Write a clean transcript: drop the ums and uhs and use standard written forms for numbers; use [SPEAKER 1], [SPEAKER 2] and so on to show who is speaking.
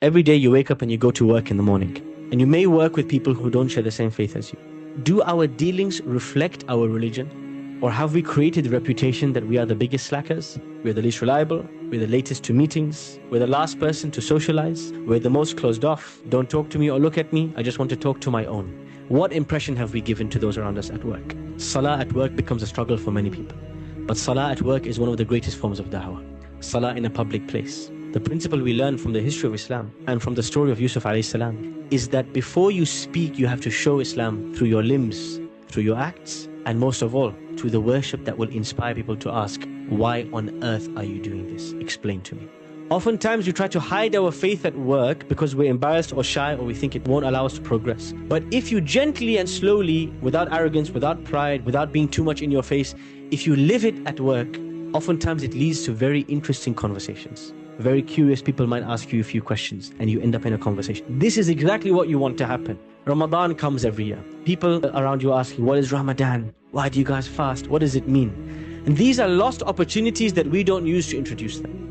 [SPEAKER 1] Every day you wake up and you go to work in the morning, and you may work with people who don't share the same faith as you. Do our dealings reflect our religion? Or have we created the reputation that we are the biggest slackers, we're the least reliable, we're the latest to meetings, we're the last person to socialize, we're the most closed off, don't talk to me or look at me, I just want to talk to my own. What impression have we given to those around us at work? Salah at work becomes a struggle for many people. But salah at work is one of the greatest forms of da'wah. Salah in a public place. The principle we learn from the history of Islam and from the story of Yusuf alayhi salam is that before you speak, you have to show Islam through your limbs, through your acts, and most of all, through the worship that will inspire people to ask, why on earth are you doing this? Explain to me. Oftentimes we try to hide our faith at work because we're embarrassed or shy or we think it won't allow us to progress. But if you gently and slowly, without arrogance, without pride, without being too much in your face, if you live it at work, oftentimes it leads to very interesting conversations. Very curious people might ask you a few questions and you end up in a conversation. This is exactly what you want to happen. Ramadan comes every year. People around you asking, what is Ramadan? Why do you guys fast? What does it mean? And these are lost opportunities that we don't use to introduce them.